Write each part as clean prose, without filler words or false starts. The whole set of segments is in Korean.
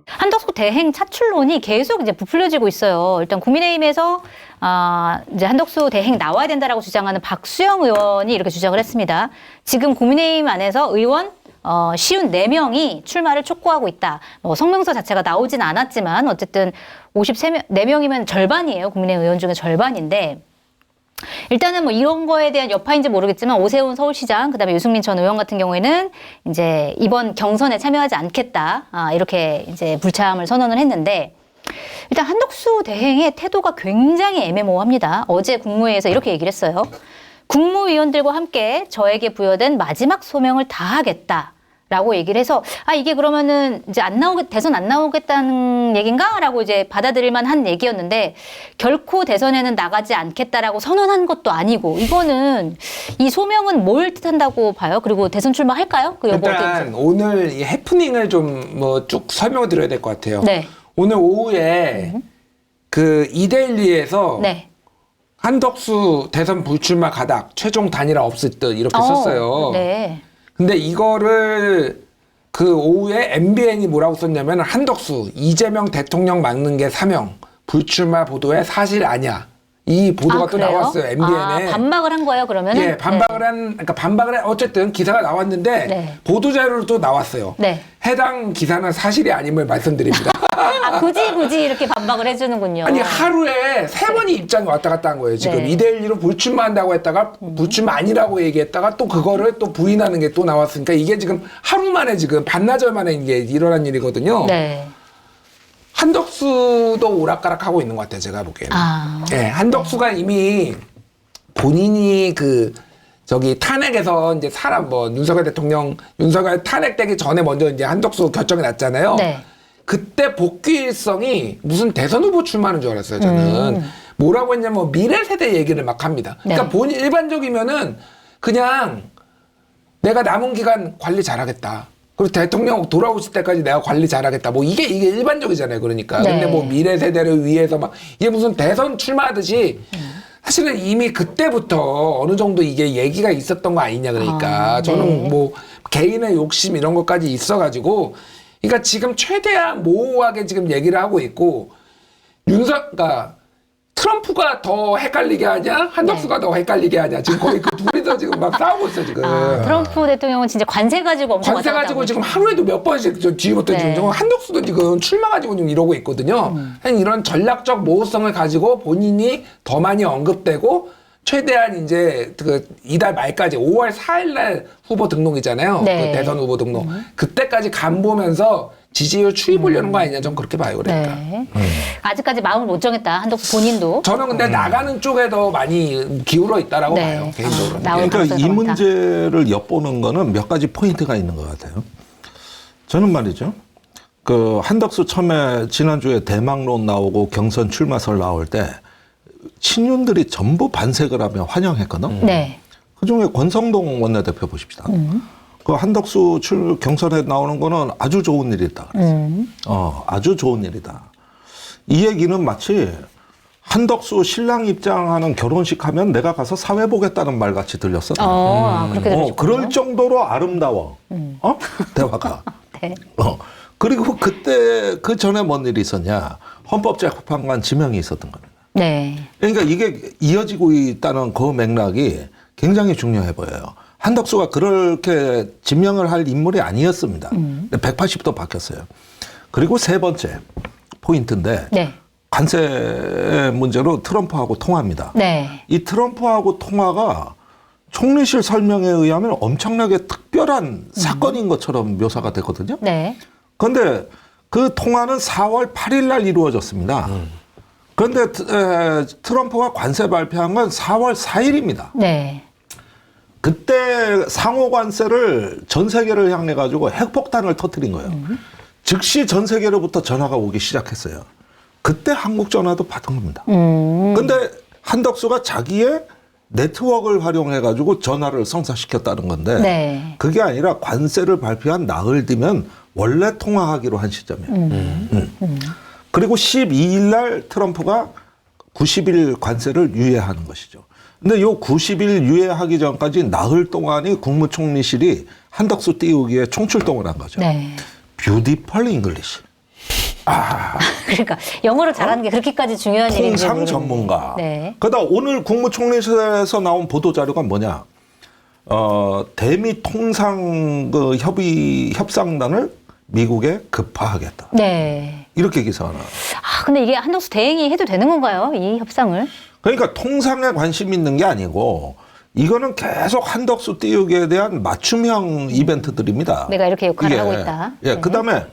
한덕수 대행 차출론이 계속 이제 부풀려지고 있어요. 일단 국민의힘에서 이제 한덕수 대행 나와야 된다라고 주장하는 박수영 의원이 이렇게 주장을 했습니다. 지금 국민의힘 안에서 의원 쉬운 4명이 출마를 촉구하고 있다. 뭐 성명서 자체가 나오진 않았지만 어쨌든 54명이면 절반이에요. 국민의힘 의원 중에 절반인데 일단은 뭐 이런 거에 대한 여파인지 모르겠지만 오세훈 서울시장 그다음에 유승민 전 의원 같은 경우에는 이제 이번 경선에 참여하지 않겠다. 이렇게 이제 불참을 선언을 했는데 일단 한덕수 대행의 태도가 굉장히 애매모호합니다. 어제 국무회의에서 이렇게 얘기를 했어요. 국무위원들과 함께 저에게 부여된 마지막 소명을 다하겠다. 라고 얘기를 해서 이게 그러면은 이제 대선 안 나오겠다는 얘기인가? 라고 이제 받아들일 만한 얘기였는데 결코 대선에는 나가지 않겠다라고 선언한 것도 아니고 이거는 이 소명은 뭘 뜻한다고 봐요? 그리고 대선 출마할까요? 그 여부 일단 오늘 이 해프닝을 좀 뭐 쭉 설명을 드려야 될 것 같아요. 네. 오늘 오후에 그 이데일리에서 네. 한덕수 대선 불출마 가닥 최종 단일화 없을 듯 이렇게 썼어요. 네. 근데 이거를 그 오후에 MBN이 뭐라고 썼냐면 한덕수 이재명 대통령 막는 게 사명 불출마 보도에 사실 아니야. 이 보도가 또 그래요? 나왔어요. MBN에. 반박을 한 거예요, 그러면은? 예, 반박을 한 어쨌든 기사가 나왔는데 네. 보도 자료로 또 나왔어요. 네. 해당 기사는 사실이 아님을 말씀드립니다. 굳이 이렇게 반박을 해주는군요. 아니 하루에 3번이 입장이 왔다 갔다 한 거예요. 지금 네. 2대1로 불출마한다고 했다가 불출마 아니라고 얘기했다가 또 그거를 또 부인하는 게 또 나왔으니까 이게 지금 하루 만에 지금 반나절 만에 이게 일어난 일이거든요. 네. 한덕수도 오락가락하고 있는 것 같아요. 제가 보기에는. 예, 한덕수가 이미 본인이 탄핵에서 이제 윤석열 대통령 윤석열 탄핵되기 전에 먼저 이제 한덕수 결정이 났잖아요. 네. 그때 복귀일성이 무슨 대선 후보 출마하는 줄 알았어요. 저는 뭐라고 했냐면 미래 세대 얘기를 막 합니다. 그러니까 네. 본인 일반적이면은 그냥 내가 남은 기간 관리 잘하겠다. 그리고 대통령 돌아오실 때까지 내가 관리 잘하겠다. 뭐 이게 일반적이잖아요. 그러니까. 네. 근데 뭐 미래 세대를 위해서 막 이게 무슨 대선 출마하듯이 사실은 이미 그때부터 어느 정도 이게 얘기가 있었던 거 아니냐 그러니까 저는 네. 뭐 개인의 욕심 이런 것까지 있어가지고 그러니까 지금 최대한 모호하게 지금 얘기를 하고 있고 그러니까 트럼프가 더 헷갈리게 하냐 한덕수가 더 헷갈리게 하냐 지금 거의 그 둘이서 지금 막 싸우고 있어 지금. 트럼프 대통령은 진짜 관세 가지고 엄청 관세 왔다 가지고 갔다 지금 하고 하루에도 몇 번씩 뒤집었다 네. 지금 한덕수도 지금 출마 가지고 지금 이러고 있거든요. 이런 전략적 모호성을 가지고 본인이 더 많이 언급되고 최대한 이제 이달 말까지 5월 4일 날 후보 등록이잖아요. 네. 그 대선 후보 등록. 그때까지 간 보면서 지지율 추이보려는 거 아니냐 전 그렇게 봐요. 그러니까. 네. 아직까지 마음을 못 정했다. 한덕수 본인도. 저는 근데 나가는 쪽에 더 많이 기울어 있다라고 네. 봐요. 개인적으로. 나올 그러니까 이 가능성이 더 많다. 문제를 엿보는 거는 몇 가지 포인트가 있는 것 같아요. 저는 말이죠. 그 한덕수 처음에 지난주에 대망론 나오고 경선 출마설 나올 때 친윤들이 전부 반색을 하며 환영했거든. 네. 그중에 권성동 원내대표 보십시다. 그 한덕수 경선에 나오는 거는 아주 좋은 일이다. 아주 좋은 일이다. 이 얘기는 마치 한덕수 신랑 입장하는 결혼식 하면 내가 가서 사회 보겠다는 말 같이 들렸어. 그렇게 들으셨군요. 그럴 정도로 아름다워. 대화가. 네. 그리고 그때 그 전에 뭔 일이 있었냐. 헌법재판관 지명이 있었던 거예요. 네. 그러니까 이게 이어지고 있다는 그 맥락이 굉장히 중요해 보여요. 한덕수가 그렇게 지명을 할 인물이 아니었습니다. 180도 바뀌었어요. 그리고 세 번째 포인트인데 네. 관세 문제로 트럼프하고 통화합니다. 네. 이 트럼프하고 통화가 총리실 설명에 의하면 엄청나게 특별한 사건인 것처럼 묘사가 되거든요. 네. 그런데 그 통화는 4월 8일 날 이루어졌습니다. 그런데 트럼프가 관세 발표한 건 4월 4일입니다. 네. 그때 상호 관세를 전 세계를 향해 가지고 핵폭탄을 터뜨린 거예요. 즉시 전 세계로부터 전화가 오기 시작했어요. 그때 한국 전화도 받은 겁니다. 근데 한덕수가 자기의 네트워크를 활용해 가지고 전화를 성사시켰다는 건데 네. 그게 아니라 관세를 발표한 나흘 뒤면 원래 통화하기로 한 시점이에요. 그리고 12일 날 트럼프가 90일 관세를 유예하는 것이죠. 근데 요 90일 유예하기 전까지 나흘 동안이 국무총리실이 한덕수 띄우기에 총출동을 한 거죠. 네. 뷰티풀 잉글리시. 그러니까 영어를 잘하는 게 그렇게까지 중요한 일인지 통상 모르겠는데. 전문가. 네. 그러다 오늘 국무총리실에서 나온 보도 자료가 뭐냐? 대미 통상 그 협상단을 미국에 급파하겠다. 네. 이렇게 기사가 나와. 근데 이게 한덕수 대행이 해도 되는 건가요? 이 협상을? 그러니까 통상에 관심 있는 게 아니고 이거는 계속 한덕수 띄우기에 대한 맞춤형 이벤트들입니다. 내가 이렇게 역할을 이게. 하고 있다. 예, 네. 그다음에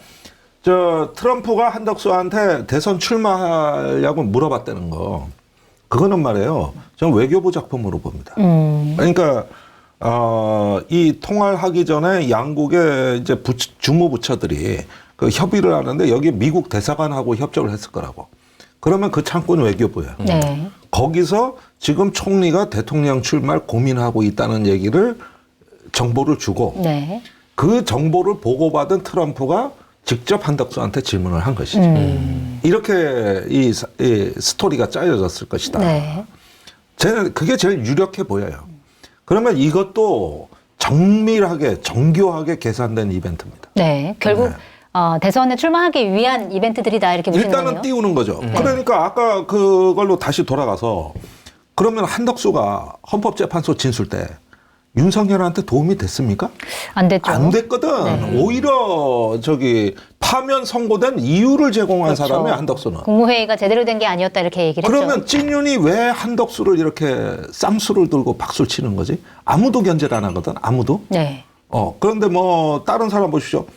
트럼프가 한덕수한테 대선 출마하려고 물어봤다는 거. 그거는 말이에요. 저는 외교부 작품으로 봅니다. 그러니까 이 통화를 하기 전에 양국의 이제 주무부처들이 그 협의를 하는데 여기 미국 대사관하고 협조를 했을 거라고. 그러면 그 창구는 외교부예요. 네. 거기서 지금 총리가 대통령 출마를 고민하고 있다는 얘기를 정보를 주고 네. 그 정보를 보고받은 트럼프가 직접 한덕수한테 질문을 한 것이죠. 이렇게 이 스토리가 짜여졌을 것이다. 네. 저는 그게 제일 유력해 보여요. 그러면 이것도 정밀하게 정교하게 계산된 이벤트입니다. 네. 결국 대선에 출마하기 위한 이벤트들이다 이렇게 보시는 일단은 거예요? 띄우는 거죠. 그러니까 아까 그걸로 다시 돌아가서 그러면 한덕수가 헌법재판소 진술 때 윤석열한테 도움이 됐습니까? 안 됐죠. 안 됐거든. 오히려 파면 선고된 이유를 제공한 그렇죠. 사람이 한덕수는. 국무회의가 제대로 된 게 아니었다 이렇게 얘기를 했죠. 그러면 찐윤이 왜 한덕수를 이렇게 쌈수를 들고 박수를 치는 거지? 아무도 견제를 안 하거든. 아무도. 네. 그런데 뭐 다른 사람 보시죠.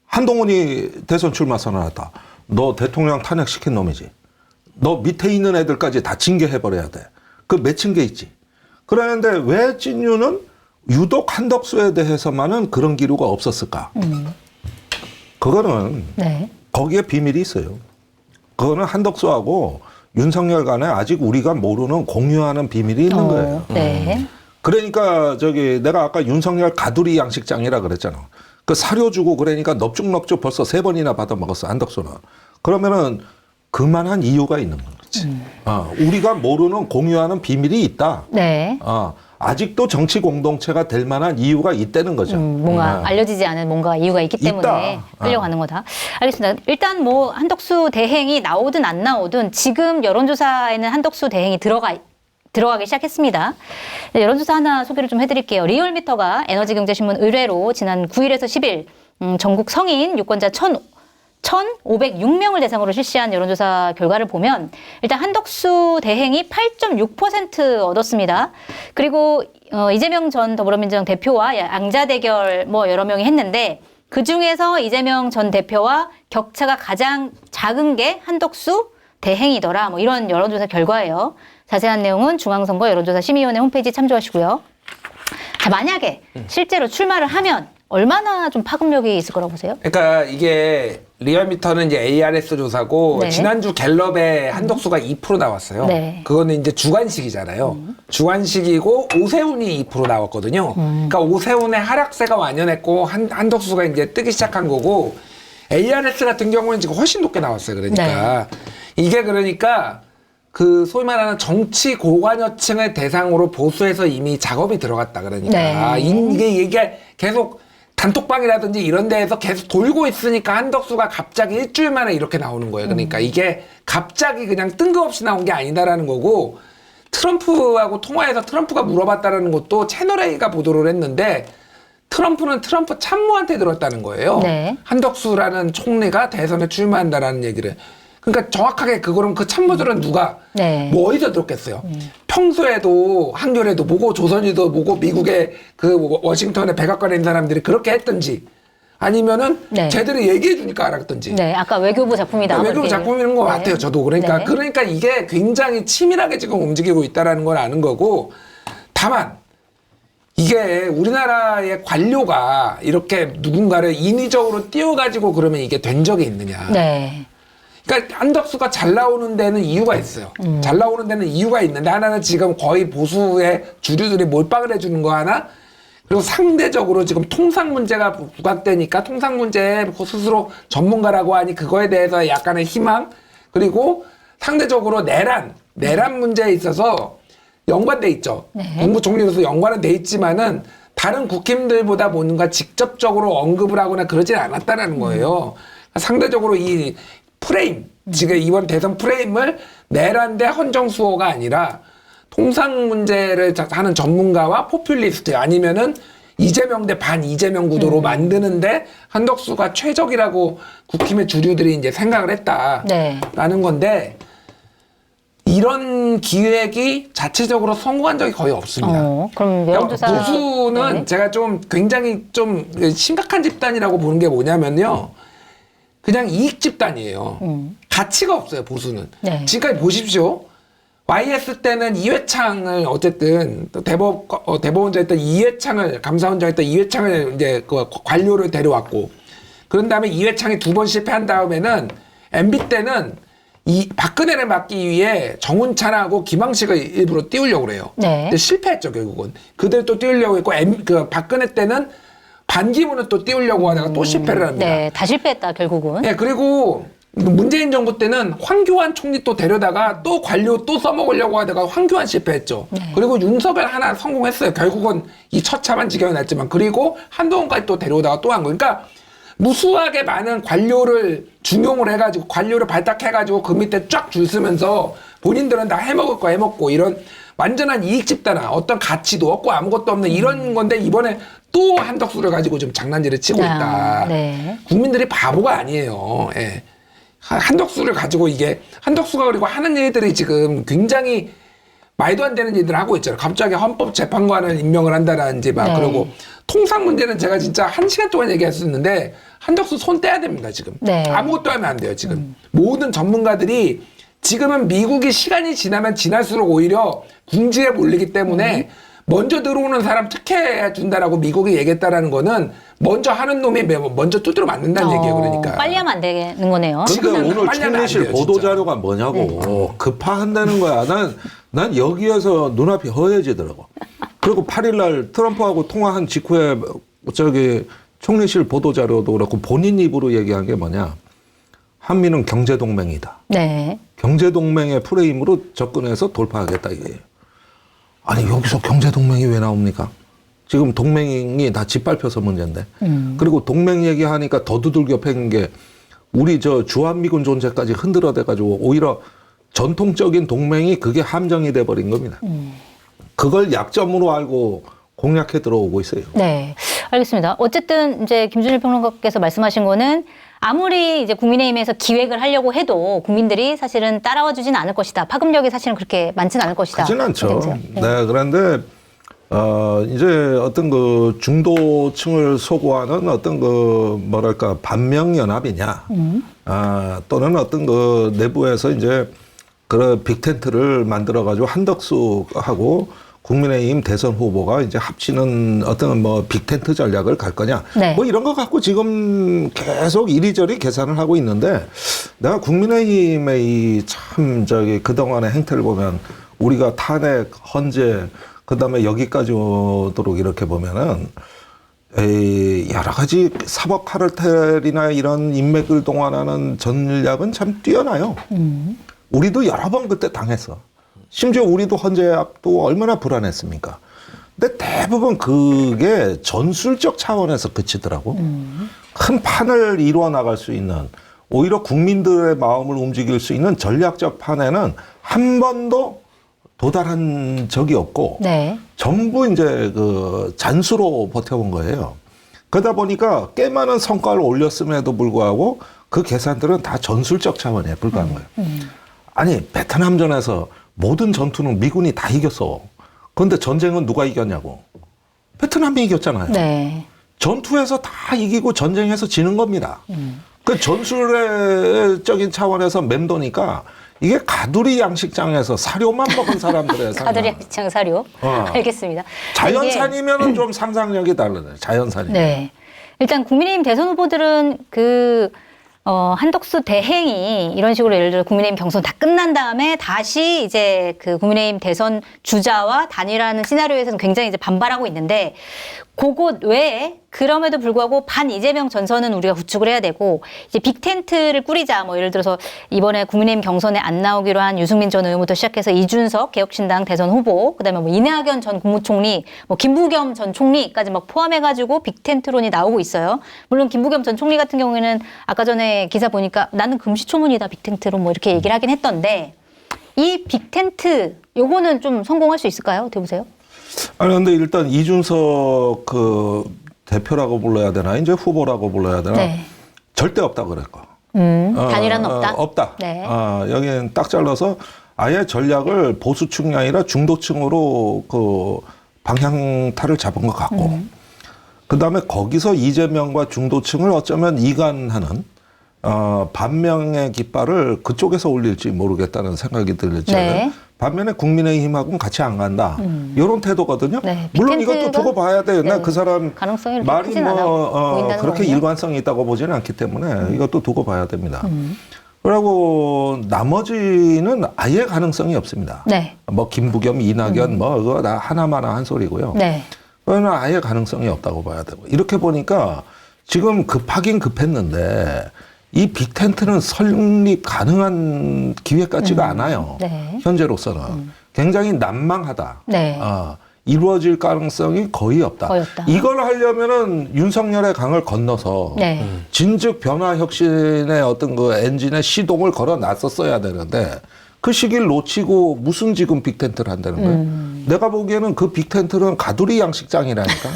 한동훈이 대선 출마 선언했다. 너 대통령 탄핵시킨 놈이지. 너 밑에 있는 애들까지 다 징계해버려야 돼. 그 맺힌 게 있지. 그러는데 왜 찐유는 유독 한덕수에 대해서만은 그런 기류가 없었을까? 그거는 네. 거기에 비밀이 있어요. 그거는 한덕수하고 윤석열 간에 아직 우리가 모르는 공유하는 비밀이 있는 거예요. 네. 그러니까 내가 아까 윤석열 가두리 양식장이라 그랬잖아. 그 사료 주고 그러니까 넙죽넙죽 벌써 3번이나 받아 먹었어, 한덕수는. 그러면은 그만한 이유가 있는 거지. 우리가 모르는 공유하는 비밀이 있다. 네. 아직도 정치 공동체가 될 만한 이유가 있다는 거죠. 뭔가 알려지지 않은 뭔가 이유가 있기 때문에 있다. 끌려가는 거다. 알겠습니다. 일단 뭐 한덕수 대행이 나오든 안 나오든 지금 여론조사에는 한덕수 대행이 들어가기 시작했습니다. 네, 여론조사 하나 소개를 좀 해드릴게요. 리얼미터가 에너지경제신문 의뢰로 지난 9일에서 10일 전국 성인 유권자 1,506명을 대상으로 실시한 여론조사 결과를 보면 일단 한덕수 대행이 8.6% 얻었습니다. 그리고 이재명 전 더불어민주당 대표와 양자 대결 뭐 여러 명이 했는데 그중에서 이재명 전 대표와 격차가 가장 작은 게 한덕수 대행이더라. 뭐 이런 여론조사 결과예요. 자세한 내용은 중앙선거 여론조사 심의위원회 홈페이지 참조하시고요. 자, 만약에 실제로 출마를 하면 얼마나 좀 파급력이 있을 거라고 보세요? 그러니까 이게 리얼미터는 이제 ARS 조사고 네. 지난주 갤럽에 한덕수가 2% 나왔어요. 네. 그거는 이제 주관식이잖아요. 주관식이고 오세훈이 2% 나왔거든요. 그러니까 오세훈의 하락세가 완연했고 한덕수가 이제 뜨기 시작한 거고 ARS 같은 경우는 지금 훨씬 높게 나왔어요. 그러니까 이게 그러니까 그 소위 말하는 정치 고관여층을 대상으로 보수에서 이미 작업이 들어갔다 그러니까 이게 계속 단톡방이라든지 이런 데에서 계속 돌고 있으니까 한덕수가 갑자기 일주일 만에 이렇게 나오는 거예요. 그러니까 이게 갑자기 그냥 뜬금없이 나온 게 아니다라는 거고 트럼프하고 통화해서 트럼프가 물어봤다라는 것도 채널A가 보도를 했는데 트럼프는 트럼프 참모한테 들었다는 거예요. 네. 한덕수라는 총리가 대선에 출마한다라는 얘기를. 그러니까 정확하게 그거는 그 참모들은 누가 뭐 어디서 들었겠어요. 평소에도 한겨레도 보고 조선일도 보고 미국의 그 워싱턴에 백악관에 있는 사람들이 그렇게 했든지 아니면은 제대로 얘기해 주니까 알았든지. 네, 아까 외교부 작품이다. 외교부 작품인 것 같아요. 저도 그러니까 이게 굉장히 치밀하게 지금 움직이고 있다라는 걸 아는 거고 다만 이게 우리나라의 관료가 이렇게 누군가를 인위적으로 띄워가지고 그러면 이게 된 적이 있느냐. 네. 그러니까 한덕수가 잘 나오는 데는 이유가 있어요. 잘 나오는 데는 이유가 있는데 하나는 지금 거의 보수의 주류들이 몰빵을 해주는 거 하나 그리고 상대적으로 지금 통상 문제가 부각되니까 통상 문제에 스스로 전문가라고 하니 그거에 대해서 약간의 희망 그리고 상대적으로 내란 문제에 있어서 연관돼 있죠. 국무총리로서 연관은 돼 있지만은 다른 국힘들보다 뭔가 직접적으로 언급을 하거나 그러진 않았다라는 거예요. 상대적으로 이 프레임, 지금 이번 대선 프레임을 내란 대 헌정수호가 아니라 통상 문제를 하는 전문가와 포퓰리스트 아니면은 이재명 대 반 이재명 구도로 만드는데 한덕수가 최적이라고 국힘의 주류들이 이제 생각을 했다라는 건데 이런 기획이 자체적으로 성공한 적이 거의 없습니다. 그럼 여론조사 보수는 네. 제가 좀 굉장히 좀 심각한 집단이라고 보는 게 뭐냐면요. 그냥 이익 집단이에요. 가치가 없어요, 보수는. 네. 지금까지 보십시오. YS 때는 이회창을 어쨌든 대법원장했던 이회창을 감사원장했던 이회창을 이제 그 관료를 데려왔고 그런 다음에 이회창이 2번 실패한 다음에는 MB 때는 이 박근혜를 막기 위해 정운찬하고 김황식을 일부러 띄우려고 그래요. 네. 근데 실패했죠 결국은. 그들 또 띄우려고 했고 그 박근혜 때는 반기문을 또 띄우려고 하다가 또 실패를 합니다. 네, 다 실패했다 결국은. 네, 그리고 문재인 정부 때는 황교안 총리 또 데려다가 또 관료 또 써먹으려고 하다가 황교안 실패했죠. 네. 그리고 윤석열 하나 성공했어요. 결국은 이 처참한 지경이 났지만 그리고 한동훈까지 또 데려오다가 또 한 거. 그러니까 무수하게 많은 관료를 중용을 해가지고 관료를 발탁해가지고 그 밑에 쫙 줄 서면서 본인들은 다 해먹을 거 해먹고 이런 완전한 이익 집단화 어떤 가치도 없고 아무것도 없는 이런 건데 이번에 또 한덕수를 가지고 좀 장난질을 치고 있다. 네. 국민들이 바보가 아니에요. 예. 한덕수를 가지고 이게 한덕수가 그리고 하는 일들이 지금 굉장히 말도 안 되는 일들을 하고 있잖아요. 갑자기 헌법재판관을 임명을 한다라든지 막 네. 그러고 통상 문제는 제가 진짜 1시간 동안 얘기할 수 있는데 한덕수 손 떼야 됩니다 지금. 네. 아무것도 하면 안 돼요 지금. 모든 전문가들이 지금은 미국이 시간이 지나면 지날수록 오히려 궁지에 몰리기 때문에 먼저 들어오는 사람 특혜해 준다라고 미국이 얘기했다라는 거는 먼저 하는 놈이 먼저 두드려 맞는다는 얘기예요. 그러니까. 빨리 하면 안 되는 거네요. 지금은 그러니까 오늘 빨리 하면 안 총리실 돼요, 보도 진짜. 자료가 뭐냐고 급파한다는 거야. 난 여기에서 눈앞이 허해지더라고. 그리고 8일날 트럼프하고 통화한 직후에 저기 총리실 보도 자료도 그렇고 본인 입으로 얘기한 게 뭐냐? 한미는 경제 동맹이다. 네. 경제 동맹의 프레임으로 접근해서 돌파하겠다 이거예요. 아니 여기서 경제 동맹이 왜 나옵니까? 지금 동맹이 다 짓밟혀서 문제인데. 그리고 동맹 얘기하니까 더 두들겨 패는 게 우리 저 주한미군 존재까지 흔들어대가지고 오히려 전통적인 동맹이 그게 함정이 돼버린 겁니다. 그걸 약점으로 알고 공략해 들어오고 있어요. 네. 알겠습니다. 어쨌든 이제 김준일 평론가께서 말씀하신 거는 아무리 이제 국민의힘에서 기획을 하려고 해도 국민들이 사실은 따라와 주진 않을 것이다. 파급력이 사실은 그렇게 많지는 않을 것이다. 그렇진 않죠. 네. 네, 그런데 이제 어떤 그 중도층을 소구하는 어떤 그 뭐랄까 반명연합이냐, 또는 어떤 그 내부에서 이제 그런 빅텐트를 만들어가지고 한덕수하고 국민의힘 대선 후보가 이제 합치는 어떤 뭐 빅텐트 전략을 갈 거냐, 네. 뭐 이런 거 갖고 지금 계속 이리저리 계산을 하고 있는데 내가 국민의힘의 이 참 저기 그동안의 행태를 보면 우리가 탄핵, 헌재, 그다음에 여기까지 오도록 이렇게 보면은 여러 가지 사법 카르텔이나 이런 인맥을 동원하는 전략은 참 뛰어나요. 우리도 여러 번 그때 당했어. 심지어 우리도 헌재도 얼마나 불안했습니까? 근데 대부분 그게 전술적 차원에서 그치더라고. 큰 판을 이루어 나갈 수 있는 오히려 국민들의 마음을 움직일 수 있는 전략적 판에는 한 번도 도달한 적이 없고 네. 전부 이제 그 잔수로 버텨본 거예요. 그러다 보니까 꽤 많은 성과를 올렸음에도 불구하고 그 계산들은 다 전술적 차원에 불과한 거예요. 아니 베트남전에서 모든 전투는 미군이 다 이겼어. 그런데 전쟁은 누가 이겼냐고. 베트남이 이겼잖아요. 네. 전투에서 다 이기고 전쟁에서 지는 겁니다. 그 전술적인 차원에서 맴도니까 이게 가두리 양식장에서 사료만 먹은 사람들의 가두리 양식장 사료. 알겠습니다. 자연산이면은 좀 상상력이 다르네. 자연산이. 네. 일단 국민의힘 대선 후보들은 한덕수 대행이 이런 식으로 예를 들어 국민의힘 경선 다 끝난 다음에 다시 이제 그 국민의힘 대선 주자와 단일화하는 시나리오에서는 굉장히 이제 반발하고 있는데 그곳 외에 그럼에도 불구하고 반 이재명 전선은 우리가 구축을 해야 되고 이제 빅텐트를 꾸리자. 뭐 예를 들어서 이번에 국민의힘 경선에 안 나오기로 한 유승민 전 의원부터 시작해서 이준석 개혁신당 대선 후보, 그다음에 뭐 이낙연 전 국무총리, 뭐 김부겸 전 총리까지 막 포함해가지고 빅텐트론이 나오고 있어요. 물론 김부겸 전 총리 같은 경우에는 아까 전에 기사 보니까 나는 금시초문이다 빅텐트론 뭐 이렇게 얘기를 하긴 했던데 이 빅텐트 요거는 좀 성공할 수 있을까요? 어떻게 보세요? 아니 근데 일단 이준석 그 대표라고 불러야 되나 이제 후보라고 불러야 되나 네. 절대 없다 그랬고. 단일화는 없다. 없다. 네. 여기는 딱 잘라서 아예 전략을 보수층이 아니라 중도층으로 그 방향타를 잡은 것 같고. 그다음에 거기서 이재명과 중도층을 어쩌면 이간하는 반명의 깃발을 그쪽에서 올릴지 모르겠다는 생각이 들지. 네. 반면에 국민의힘하고는 같이 안 간다. 이런 태도거든요. 네. 물론 이것도 빅텐트가- 두고 봐야 돼요. 네. 그 사람 가능성이 이렇게 말이 크진 않아 보인다는 그렇게 거군요. 일관성이 있다고 보지는 않기 때문에 이것도 두고 봐야 됩니다. 그리고 나머지는 아예 가능성이 없습니다. 네. 뭐 김부겸, 이낙연 뭐 그거 다 하나마나 한 소리고요. 네. 그거는 아예 가능성이 없다고 봐야 되고 이렇게 보니까 지금 급하긴 급했는데 이 빅텐트는 설립 가능한 기획 같지가 않아요. 네. 현재로서는 굉장히 난망하다. 네. 이루어질 가능성이 거의 없다. 거의 없다. 이걸 하려면은 윤석열의 강을 건너서 네. 진즉 변화 혁신의 어떤 그 엔진의 시동을 걸어 놨었어야 되는데 그 시기를 놓치고 무슨 지금 빅텐트를 한다는 거예요. 내가 보기에는 그 빅텐트는 가두리 양식장이라니까.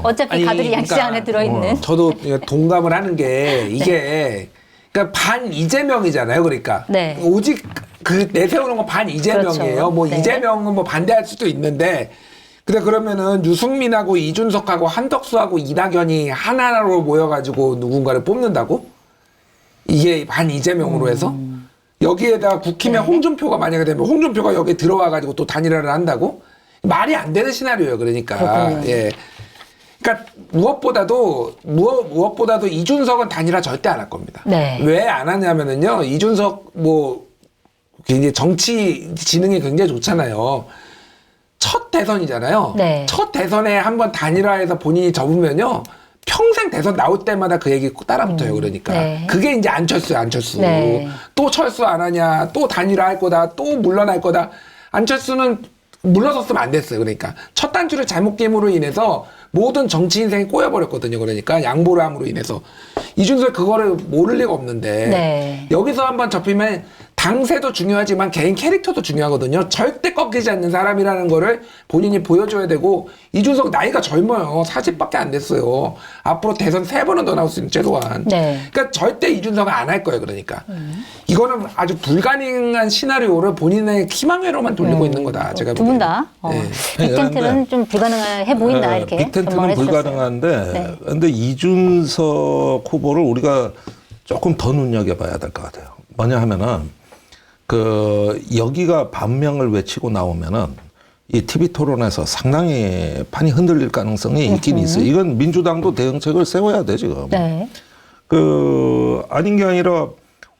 어차피 아니, 가들이 양식 그러니까 안에 들어있는. 저도 동감을 하는 게 이게 그러니까 반 이재명이잖아요. 그러니까 네. 오직 그 내세우는 건 반 이재명이에요. 그렇죠. 뭐 네. 이재명은 뭐 반대할 수도 있는데 근데 그러면은 유승민하고 이준석하고 한덕수하고 이낙연이 하나로 모여가지고 누군가를 뽑는다고? 이게 반 이재명으로 해서? 여기에다 국힘의 네. 홍준표가 만약에 되면 홍준표가 여기 들어와가지고 또 단일화를 한다고? 말이 안 되는 시나리오예요. 그러니까. 그렇군요. 예. 그러니까 무엇보다도 이준석은 단일화 절대 안 할 겁니다. 네. 왜 안 하냐면은요. 이준석 뭐 굉장히 정치 지능이 굉장히 좋잖아요. 첫 대선이잖아요. 네. 첫 대선에 한번 단일화해서 본인이 접으면요. 평생 대선 나올 때마다 그 얘기 꼭 따라붙어요. 그러니까. 네. 그게 이제 안철수야, 안철수. 네. 또 철수 안 하냐, 또 단일화 할 거다, 또 물러날 거다. 안철수는 물러섰으면 안 됐어요. 그러니까. 첫 단추를 잘못 끼므로 인해서 모든 정치 인생이 꼬여버렸거든요. 그러니까 양보를 함으로 인해서. 이준석 그거를 모를 리가 없는데. 네. 여기서 한번 접히면 당세도 중요하지만 개인 캐릭터도 중요하거든요. 절대 꺾이지 않는 사람이라는 거를 본인이 보여줘야 되고 이준석 나이가 젊어요. 40밖에 안 됐어요. 앞으로 대선 3번은 더 나올 수 있는 최소한. 네. 그러니까 절대 이준석은 안 할 거예요. 그러니까. 이거는 아주 불가능한 시나리오를 본인의 희망회로만 돌리고 있는 거다. 제가 두 분 보기에는. 다. 네. 빅텐트는 좀 불가능해 보인다 이렇게 빅텐트는 전망을 해주셨어요. 불가능한데 네. 근데 이준석 후보를 우리가 조금 더 눈여겨봐야 될 것 같아요. 뭐냐 하면은 그 여기가 반명을 외치고 나오면은 이 TV 토론에서 상당히 판이 흔들릴 가능성이 있긴 있어요. 이건 민주당도 대응책을 세워야 돼 지금. 네. 그 아닌 게 아니라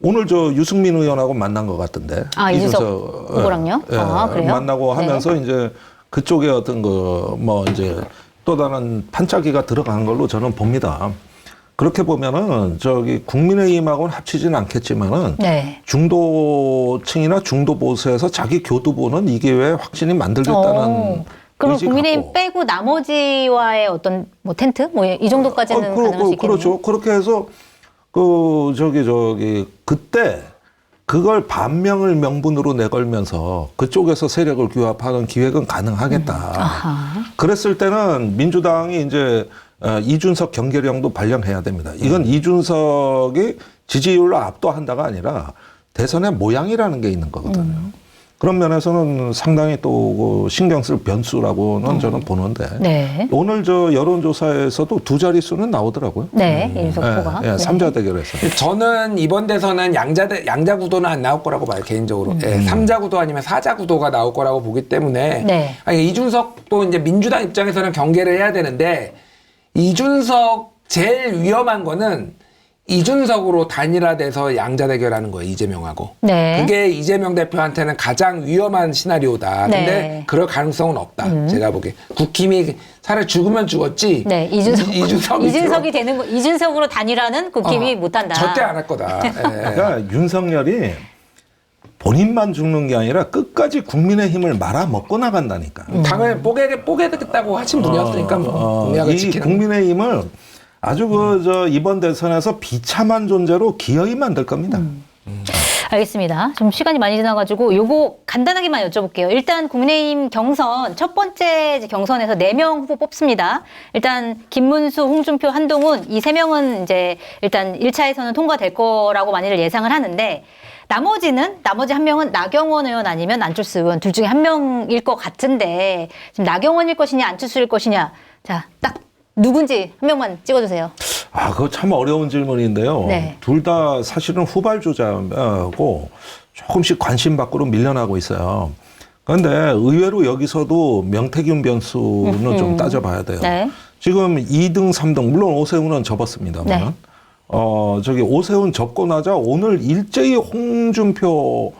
오늘 저 유승민 의원하고 만난 것 같던데. 아, 이준석 후보랑요? 아, 그래요? 만나고 네. 하면서 이제 그쪽에 어떤 그 뭐 이제 또 다른 판짜기가 들어간 걸로 저는 봅니다. 그렇게 보면은 저기 국민의힘하고는 합치지는 않겠지만은 네. 중도층이나 중도 보수에서 자기 교두보는 이 기회에 확실히 만들겠다는 그럼 의지 국민의힘 갖고. 빼고 나머지와의 어떤 뭐 텐트 뭐 이 정도까지는 가능할 수 있겠네요. 그렇죠. 그렇게 해서 그 저기 그때 그걸 반명을 명분으로 내걸면서 그쪽에서 세력을 규합하는 기획은 가능하겠다. 아하. 그랬을 때는 민주당이 이제 이준석 경계령도 발령해야 됩니다. 이건 이준석이 지지율로 압도한다가 아니라 대선의 모양이라는 게 있는 거거든요. 그런 면에서는 상당히 또 신경 쓸 변수라고는 저는 보는데 네. 오늘 저 여론조사에서도 두 자릿수는 나오더라고요. 네. 이준석 후보가. 예, 삼자 대결에서. 저는 이번 대선은 양자 구도는 안 나올 거라고 봐요 개인적으로. 예, 3자 구도 아니면 4자 구도가 나올 거라고 보기 때문에. 네. 아니, 이준석도 이제 민주당 입장에서는 경계를 해야 되는데 이준석 제일 위험한 거는 이준석으로 단일화돼서 양자 대결하는 거예요, 이재명하고. 네. 그게 이재명 대표한테는 가장 위험한 시나리오다. 근데 네. 그럴 가능성은 없다. 제가 보기에. 국힘이 차라리 죽으면 죽었지. 네, 이준석이 되는 거, 이준석으로 단일화는 국힘이 못한다. 절대 안 할 거다. 예. 그러니까 윤석열이 본인만 죽는 게 아니라 끝까지 국민의힘을 말아먹고 나간다니까. 당을 뽀개겠다고 하신 분이었으니까 뭐 공약을 이 지키는. 국민의힘을 아주 이번 대선에서 비참한 존재로 기어이 만들 겁니다. 알겠습니다. 좀 시간이 많이 지나가지고 요거 간단하게만 여쭤볼게요. 일단 국민의힘 경선 첫 번째 경선에서 4명 후보 뽑습니다. 일단 김문수, 홍준표, 한동훈 이 3명은 이제 일단 1차에서는 통과될 거라고 많이들 예상을 하는데 나머지 한 명은 나경원 의원 아니면 안철수 의원 둘 중에 한 명일 것 같은데 지금 나경원일 것이냐 안철수일 것이냐 자, 딱 누군지 한 명만 찍어주세요. 그거 참 어려운 질문인데요. 네. 둘 다 사실은 후발주자고 조금씩 관심 밖으로 밀려나고 있어요. 그런데 의외로 여기서도 명태균 변수는 좀 따져봐야 돼요. 네. 지금 2등, 3등, 물론 오세훈은 접었습니다만, 네. 오세훈 접고 나자 오늘 일제히 홍준표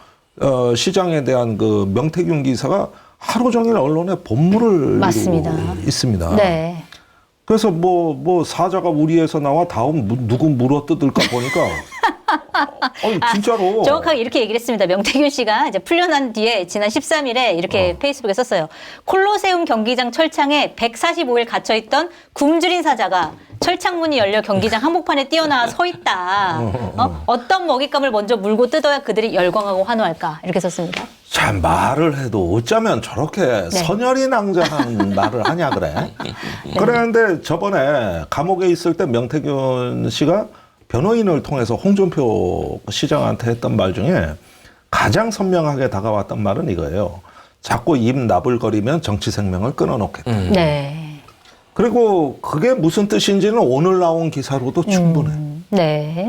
시장에 대한 그 명태균 기사가 하루 종일 언론에 본물을 맞습니다. 이루고 있습니다. 네. 그래서 뭐 사자가 우리에서 나와 다음 누구 물어뜯을까 보니까 진짜로 정확하게 이렇게 얘기를 했습니다. 명태균 씨가 이제 풀려난 뒤에 지난 13일에 이렇게 페이스북에 썼어요. 콜로세움 경기장 철창에 145일 갇혀있던 굶주린 사자가 철창문이 열려 경기장 한복판에 뛰어나와 서 있다. 어떤 먹잇감을 먼저 물고 뜯어야 그들이 열광하고 환호할까 이렇게 썼습니다. 참 말을 해도 어쩌면 저렇게 선열이 낭자한 말을 하냐 그래. 그랬는데 저번에 감옥에 있을 때 명태균 씨가 변호인을 통해서 홍준표 시장한테 했던 말 중에 가장 선명하게 다가왔던 말은 이거예요. 자꾸 입 나불거리면 정치 생명을 끊어놓겠다. 네. 그리고 그게 무슨 뜻인지는 오늘 나온 기사로도 충분해. 네. 네.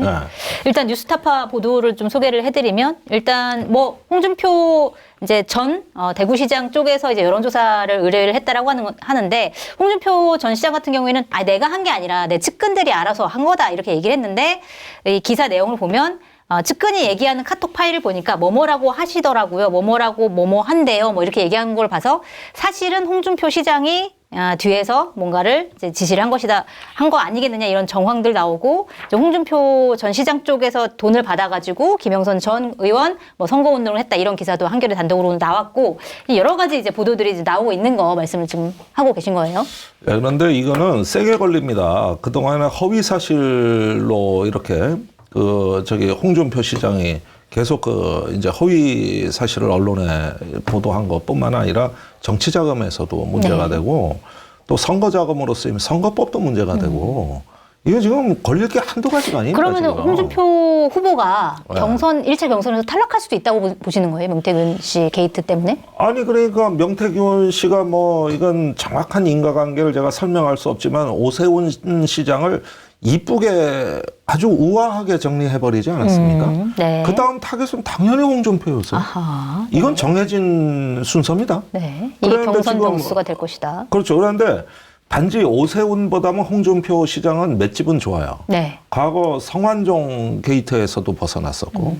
일단 뉴스타파 보도를 좀 소개를 해드리면 일단 뭐 홍준표 이제 전 대구시장 쪽에서 이제 여론조사를 의뢰를 했다라고 하는데 홍준표 전 시장 같은 경우에는 내가 한 게 아니라 내 측근들이 알아서 한 거다 이렇게 얘기를 했는데 이 기사 내용을 보면 측근이 얘기하는 카톡 파일을 보니까 뭐뭐라고 하시더라고요. 뭐뭐라고 뭐뭐 한대요. 뭐 이렇게 얘기하는 걸 봐서 사실은 홍준표 시장이 뒤에서 뭔가를 이제 지시를 한 것이다, 한 거 아니겠느냐 이런 정황들 나오고 이제 홍준표 전 시장 쪽에서 돈을 받아가지고 김영선 전 의원 뭐 선거운동을 했다 이런 기사도 한겨레 단독으로 나왔고 여러 가지 이제 보도들이 이제 나오고 있는 거 말씀을 지금 하고 계신 거예요. 네, 그런데 이거는 세게 걸립니다. 그동안에 허위 사실로 이렇게 홍준표 시장이 계속 이제 허위 사실을 언론에 보도한 것뿐만 아니라 정치 자금에서도 문제가 되고 또 선거 자금으로 쓰이면 선거법도 문제가 되고 이게 지금 걸릴 게 한두 가지가 아닙니다. 그러면 지금. 홍준표 후보가 네. 1차 경선에서 탈락할 수도 있다고 보시는 거예요? 명태균 씨 게이트 때문에? 아니 그러니까 명태균 씨가 뭐 이건 정확한 인과관계를 제가 설명할 수 없지만 오세훈 시장을 이쁘게 아주 우아하게 정리해버리지 않았습니까? 네. 그 다음 타겟은 당연히 홍준표였어요. 아하. 이건 정해진 순서입니다. 네. 이게 그런데 경선 지금 점수가 될 것이다. 그렇죠. 그런데 단지 오세훈보다는 홍준표 시장은 맷집은 좋아요. 네. 과거 성완종 게이트에서도 벗어났었고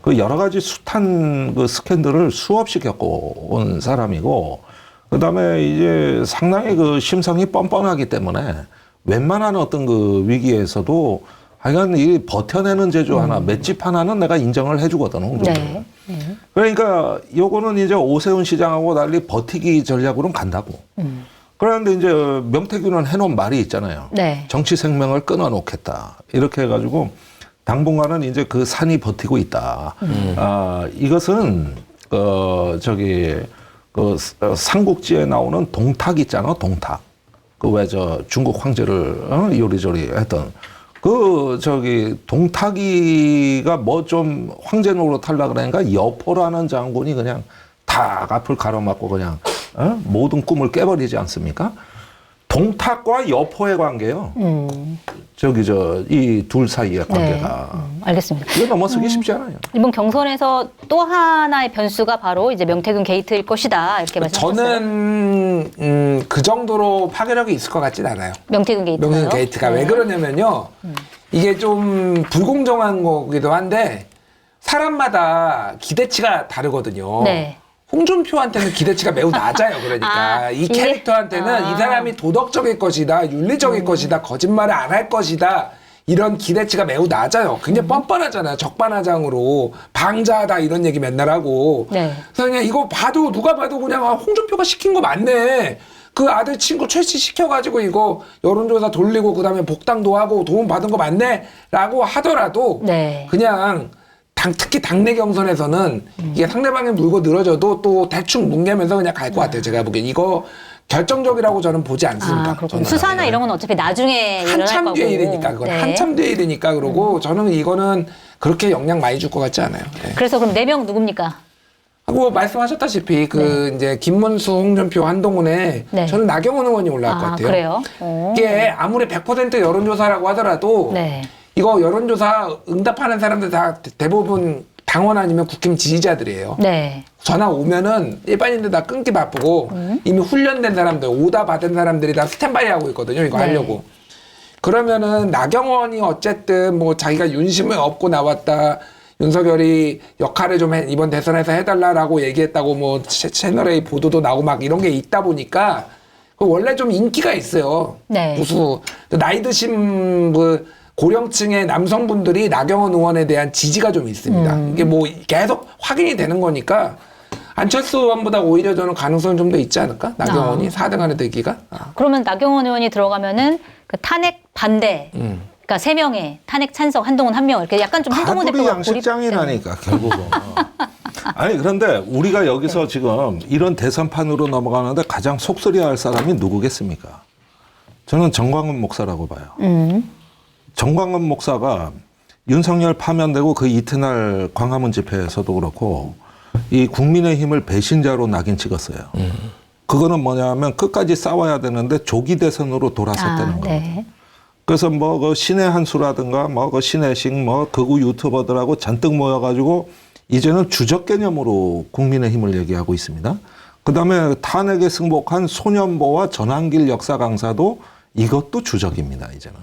그 여러 가지 숱한 그 스캔들을 수없이 겪어온 사람이고 그다음에 이제 상당히 그 심성이 뻔뻔하기 때문에 웬만한 어떤 그 위기에서도 하여간 이 버텨내는 재주 하나, 맷집 하나는 내가 인정을 해주거든, 홍준표. 네. 그러니까 요거는 이제 오세훈 시장하고 달리 버티기 전략으로는 간다고. 그런데 이제 명태균은 해놓은 말이 있잖아요. 네. 정치 생명을 끊어놓겠다. 이렇게 해가지고 당분간은 이제 그 산이 버티고 있다. 이것은 삼국지에 나오는 동탁 있잖아, 동탁. 그 왜 중국 황제를 요리조리 했던 동탁이가 뭐 좀 황제 노릇 하려고 그러니까 여포라는 장군이 그냥 다 앞을 가로막고 그냥 모든 꿈을 깨버리지 않습니까? 동탁과 여포의 관계요. 이 둘 사이의 관계가. 알겠습니다. 이거 넘어서기 쉽지 않아요. 이번 경선에서 또 하나의 변수가 바로 이제 명태균 게이트일 것이다 이렇게 말씀하셨어요. 저는 그 정도로 파괴력이 있을 것 같진 않아요. 명태균 게이트가요? 명태균 게이트가 왜 그러냐면요. 이게 좀 불공정한 거기도 한데 사람마다 기대치가 다르거든요. 네. 홍준표한테는 기대치가 매우 낮아요. 그러니까 이 캐릭터한테는 이 사람이 도덕적일 것이다, 윤리적일 것이다, 거짓말을 안 할 것이다. 이런 기대치가 매우 낮아요. 굉장히 뻔뻔하잖아요. 적반하장으로 방자하다 이런 얘기 맨날 하고. 네. 그래서 그냥 이거 봐도 누가 봐도 그냥 홍준표가 시킨 거 맞네. 그 아들 친구 최씨 시켜가지고 이거 여론조사 돌리고 그다음에 복당도 하고 도움 받은 거 맞네?라고 하더라도 네. 그냥 특히 당내 경선에서는 이게 상대방이 물고 늘어져도 또 대충 뭉개면서 그냥 갈 것 같아요. 제가 보기엔 이거 결정적이라고 저는 보지 않습니다. 그렇군요. 저는. 수사나 이런 건 어차피 나중에 일어날 한참 거고. 뒤에 일이니까 그건 네. 한참 뒤에 일이니까 그러고 저는 이거는 그렇게 영향 많이 줄 것 같지 않아요. 네. 그래서 그럼 4명 누굽니까? 하고 말씀하셨다시피 이제 김문수, 홍준표, 한동훈에 네. 저는 나경원 의원이 올라갈 것 같아요. 그래요? 이게 아무리 100% 여론조사라고 하더라도 네. 이거 여론조사 응답하는 사람들 다 대부분 당원 아니면 국힘 지지자들이에요. 네. 전화 오면은 일반인들 다 끊기 바쁘고 이미 훈련된 사람들, 오다 받은 사람들이 다 스탠바이 하고 있거든요. 이거 네. 하려고. 그러면은 나경원이 어쨌든 뭐 자기가 윤심을 얻고 나왔다. 윤석열이 역할을 좀 이번 대선에서 해달라라고 얘기했다고 뭐 채널A 보도도 나오고 막 이런 게 있다 보니까 원래 좀 인기가 있어요. 네. 무수 나이 드신 고령층의 남성분들이 나경원 의원에 대한 지지가 좀 있습니다. 이게 뭐 계속 확인이 되는 거니까 안철수 의원보다 오히려 저는 가능성이 좀 더 있지 않을까? 나경원이 4등 안에 들기가. 그러면 나경원 의원이 들어가면은 그 탄핵 반대. 그러니까 3명의 탄핵 찬성, 한동훈 1명 이렇게 약간 좀 한동훈 가불이 대표가 양식장이라니까 결국은. 아니 그런데 우리가 여기서 지금 이런 대선판으로 넘어가는데 가장 속쓰려할 사람이 누구겠습니까? 저는 정광훈 목사라고 봐요. 정광훈 목사가 윤석열 파면되고 그 이튿날 광화문 집회에서도 그렇고 이 국민의힘을 배신자로 낙인 찍었어요. 그거는 뭐냐면 끝까지 싸워야 되는데 조기 대선으로 돌아섰다는 거예요. 네. 그래서 뭐 그 신의 한수라든가 뭐 그 신혜식 뭐 극우 유튜버들하고 잔뜩 모여가지고 이제는 주적 개념으로 국민의힘을 얘기하고 있습니다. 그다음에 탄핵에 승복한 소년보와 전환길 역사 강사도 이것도 주적입니다. 이제는.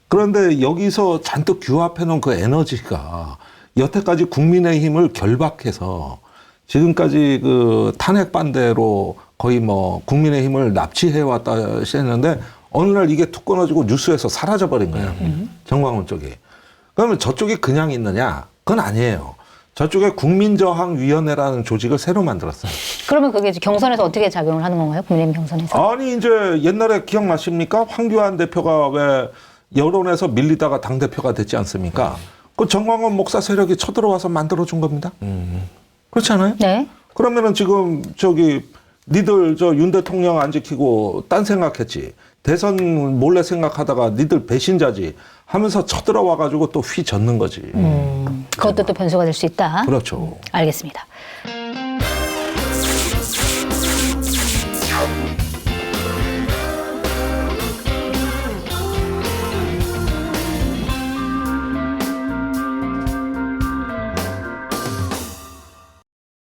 그런데 여기서 잔뜩 규합해놓은 그 에너지가 여태까지 국민의힘을 결박해서 지금까지 그 탄핵 반대로 거의 뭐 국민의힘을 납치해왔다 했는데 어느 날 이게 툭 끊어지고 뉴스에서 사라져버린 거예요. 정광훈 쪽이. 그러면 저쪽이 그냥 있느냐? 그건 아니에요. 저쪽에 국민저항위원회라는 조직을 새로 만들었어요. 그러면 그게 이제 경선에서 어떻게 작용을 하는 건가요? 국민의힘 경선에서? 아니 이제 옛날에 기억나십니까? 황교안 대표가 왜 여론에서 밀리다가 당대표가 됐지 않습니까? 그 정광훈 목사 세력이 쳐들어와서 만들어준 겁니다. 그렇지 않아요? 네. 그러면은 지금 니들 윤 대통령 안 지키고 딴 생각했지. 대선 몰래 생각하다가 니들 배신자지 하면서 쳐들어와가지고 또 휘젓는 거지. 그것도 또 변수가 될 수 있다. 그렇죠. 알겠습니다.